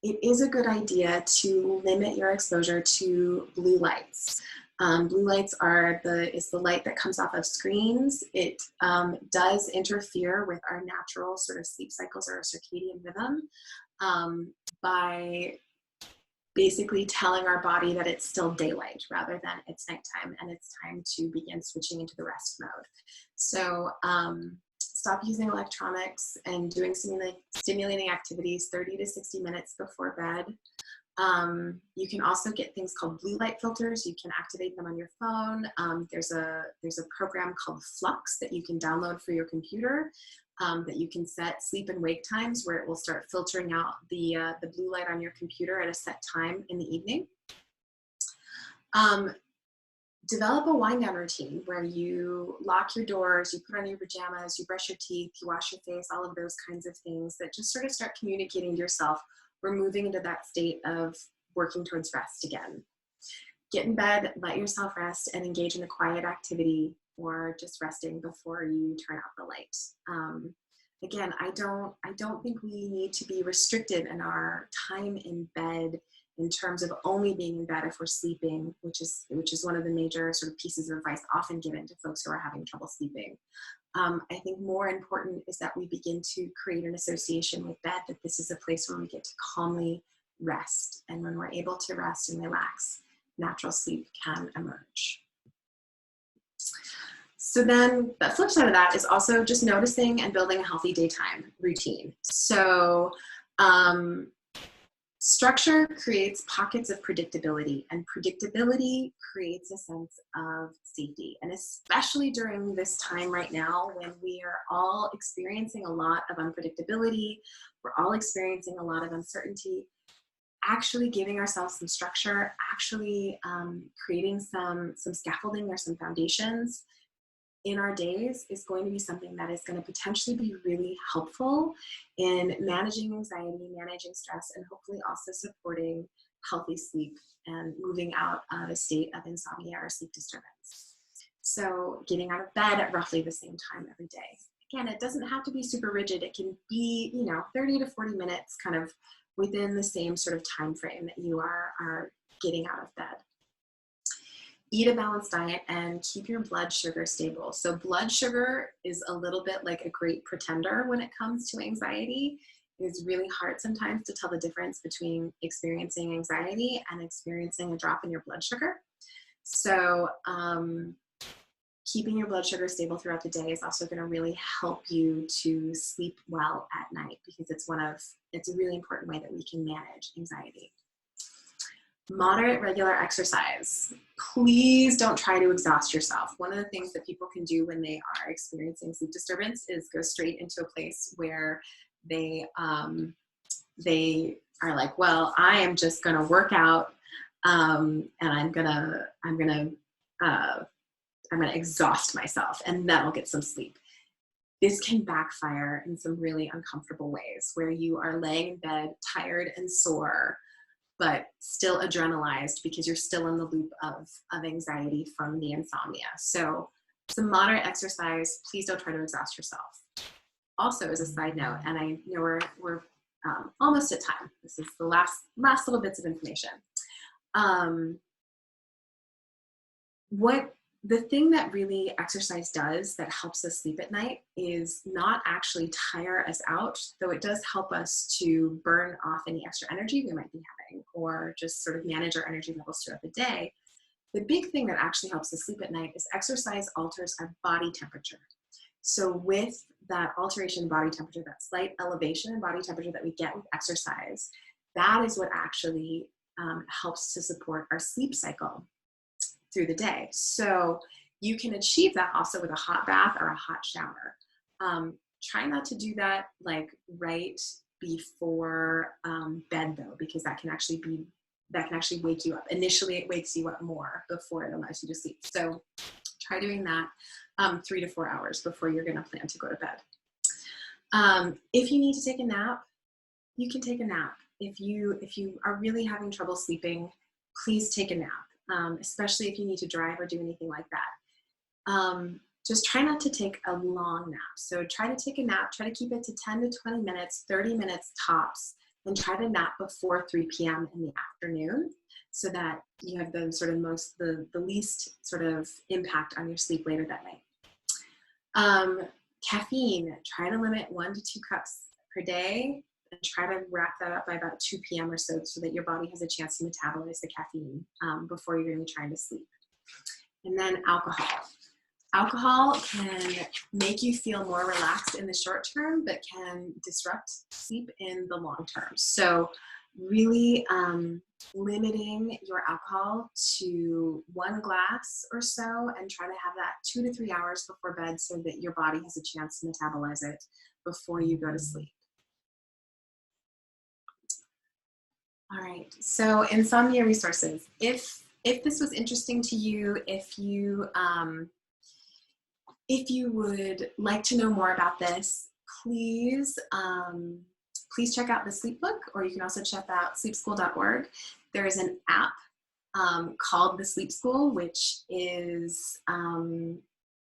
It is a good idea to limit your exposure to blue lights. Blue lights is the light that comes off of screens. It does interfere with our natural sort of sleep cycles or circadian rhythm by basically telling our body that it's still daylight rather than it's nighttime and it's time to begin switching into the rest mode. So stop using electronics and doing stimulating activities 30 to 60 minutes before bed. You can also get things called blue light filters. You can activate them on your phone. There's a program called Flux that you can download for your computer that you can set sleep and wake times where it will start filtering out the blue light on your computer at a set time in the evening. Develop a wind down routine where you lock your doors, you put on your pajamas, you brush your teeth, you wash your face, all of those kinds of things that just sort of start communicating to yourself. We're moving into that state of working towards rest again. Get in bed, let yourself rest, and engage in a quiet activity or just resting before you turn out the light. Again, I don't think we need to be restricted in our time in bed in terms of only being in bed if we're sleeping, which is one of the major sort of pieces of advice often given to folks who are having trouble sleeping. I think more important is that we begin to create an association with bed, that this is a place where we get to calmly rest. And when we're able to rest and relax, natural sleep can emerge. So then the flip side of that is also just noticing and building a healthy daytime routine. So structure creates pockets of predictability, and predictability creates a sense of safety. And especially during this time right now, when we are all experiencing a lot of unpredictability, we're all experiencing a lot of uncertainty, actually giving ourselves some structure, actually creating some scaffolding or some foundations in our days is going to be something that is going to potentially be really helpful in managing anxiety, managing stress, and hopefully also supporting healthy sleep and moving out of a state of insomnia or sleep disturbance. So getting out of bed at roughly the same time every day. Again, it doesn't have to be super rigid. It can be, 30 to 40 minutes kind of within the same sort of time frame that you are getting out of bed. Eat a balanced diet and keep your blood sugar stable. So blood sugar is a little bit like a great pretender when it comes to anxiety. It is really hard sometimes to tell the difference between experiencing anxiety and experiencing a drop in your blood sugar. So keeping your blood sugar stable throughout the day is also going to really help you to sleep well at night, because it's a really important way that we can manage anxiety. Moderate regular exercise. Please don't try to exhaust yourself. One of the things that people can do when they are experiencing sleep disturbance is go straight into a place where they are like, well, I am just going to work out, and I'm gonna exhaust myself, and then I'll get some sleep. This can backfire in some really uncomfortable ways, where you are laying in bed, tired and sore, but still adrenalized because you're still in the loop of anxiety from the insomnia. So some moderate exercise. Please don't try to exhaust yourself. Also, as a side note, and I know we're almost at time. This is the last little bits of information. The thing that really exercise does that helps us sleep at night is not actually tire us out, though it does help us to burn off any extra energy we might be having, or just sort of manage our energy levels throughout the day. The big thing that actually helps us sleep at night is exercise alters our body temperature. So with that alteration in body temperature, that slight elevation in body temperature that we get with exercise, that is what actually helps to support our sleep cycle through the day. So you can achieve that also with a hot bath or a hot shower. Try not to do that like right before bed though, because that can actually wake you up. Initially, it wakes you up more before it allows you to sleep. So try doing that 3 to 4 hours before you're going to plan to go to bed. If you need to take a nap, you can take a nap. If you are really having trouble sleeping, please take a nap. Especially if you need to drive or do anything like that. Just try not to take a long nap. So try to take a nap, try to keep it to 10 to 20 minutes, 30 minutes tops, and try to nap before 3 p.m. in the afternoon so that you have the least sort of impact on your sleep later that night. Caffeine, try to limit 1 to 2 cups per day, and try to wrap that up by about 2 p.m. or so that your body has a chance to metabolize the caffeine before you're going to be trying to sleep. And then alcohol. Alcohol can make you feel more relaxed in the short term, but can disrupt sleep in the long term. So really limiting your alcohol to 1 glass or so, and try to have that 2 to 3 hours before bed so that your body has a chance to metabolize it before you go to sleep. All right, so Insomnia Resources. If this was interesting to you, if you would like to know more about this, please check out the Sleep Book, or you can also check out sleepschool.org. There is an app called the Sleep School, which is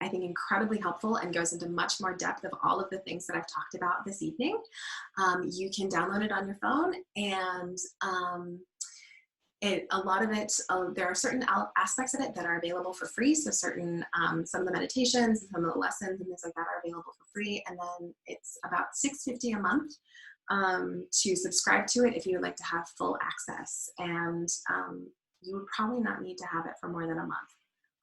I think incredibly helpful and goes into much more depth of all of the things that I've talked about this evening. You can download it on your phone, and A lot of it, there are certain aspects of it that are available for free. So certain, some of the meditations, some of the lessons and things like that are available for free. And then it's about $6.50 a month to subscribe to it if you would like to have full access. And you would probably not need to have it for more than a month,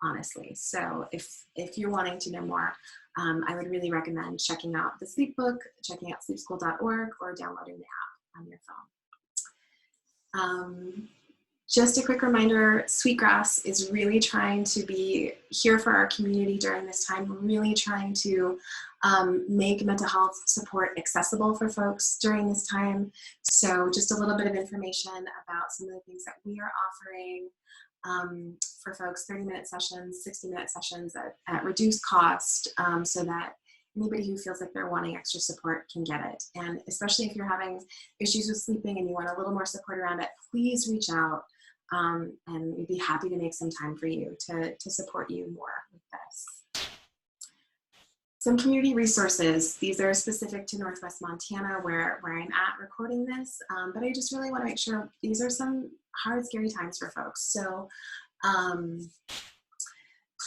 honestly. So if you're wanting to know more, I would really recommend checking out the sleep book, checking out sleepschool.org, or downloading the app on your phone. Just a quick reminder, Sweetgrass is really trying to be here for our community during this time. We're really trying to make mental health support accessible for folks during this time. So just a little bit of information about some of the things that we are offering for folks: 30-minute sessions, 60-minute sessions at reduced cost, so that anybody who feels like they're wanting extra support can get it. And especially if you're having issues with sleeping and you want a little more support around it, please reach out. And we'd be happy to make some time for you to support you more with this. Some community resources. These are specific to Northwest Montana, where I'm at recording this, but I just really want to make sure these are some hard, scary times for folks. So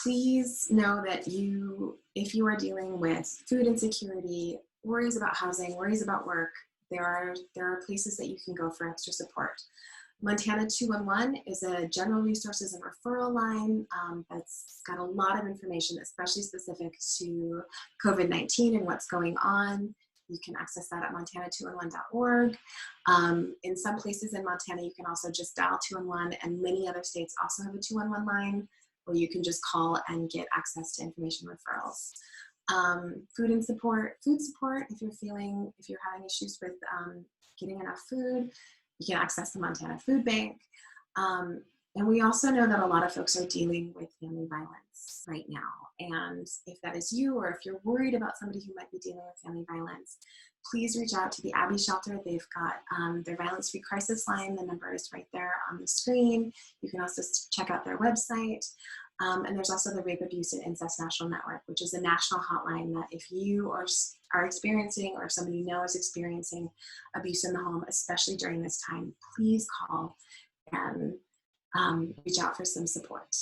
please know that if you are dealing with food insecurity, worries about housing, worries about work, there are places that you can go for extra support. Montana 211 is a general resources and referral line that's got a lot of information, especially specific to COVID-19 and what's going on. You can access that at montana211.org. In some places in Montana, you can also just dial 211, and many other states also have a 211 line where you can just call and get access to information referrals. Food support, if you're having issues with getting enough food, you can access the Montana Food Bank. And we also know that a lot of folks are dealing with family violence right now. And if that is you, or if you're worried about somebody who might be dealing with family violence, please reach out to the Abbey Shelter. They've got their violence-free crisis line. The number is right there on the screen. You can also check out their website. And there's also the Rape, Abuse, and Incest National Network, which is a national hotline that if you are experiencing, or if somebody you know is experiencing abuse in the home, especially during this time, please call and reach out for some support.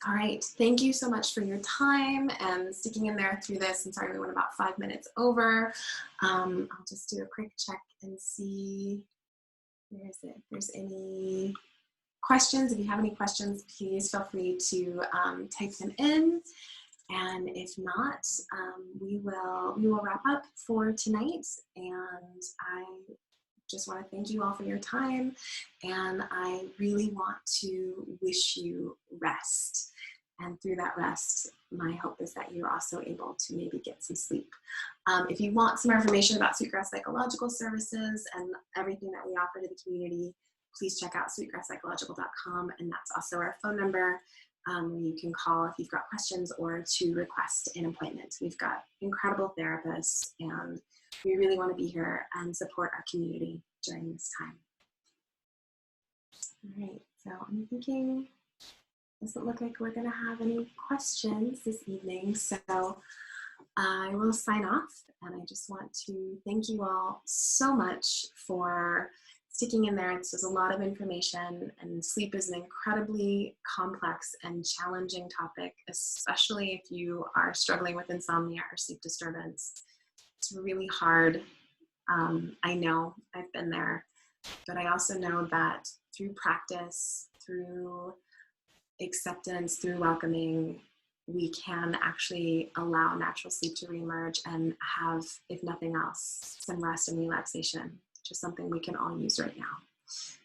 All right, thank you so much for your time and sticking in there through this. I'm sorry we went about 5 minutes over. I'll just do a quick check and see, where is it? If there's any questions. If you have any questions, please feel free to type them in. And if not, we will wrap up for tonight. And I just want to thank you all for your time. And I really want to wish you rest. And through that rest, my hope is that you're also able to maybe get some sleep. If you want some more information about Sweetgrass Psychological Services and everything that we offer to the community, please check out sweetgrasspsychological.com, and that's also our phone number where you can call if you've got questions or to request an appointment. We've got incredible therapists, and we really want to be here and support our community during this time. All right, so I'm thinking, doesn't look like we're going to have any questions this evening, so I will sign off, and I just want to thank you all so much for sticking in there. There's a lot of information, and sleep is an incredibly complex and challenging topic, especially if you are struggling with insomnia or sleep disturbance. It's really hard. I know, I've been there, but I also know that through practice, through acceptance, through welcoming, we can actually allow natural sleep to reemerge and have, if nothing else, some rest and relaxation, which is something we can all use right now.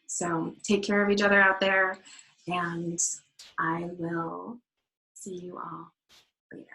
So take care of each other out there, and I will see you all later.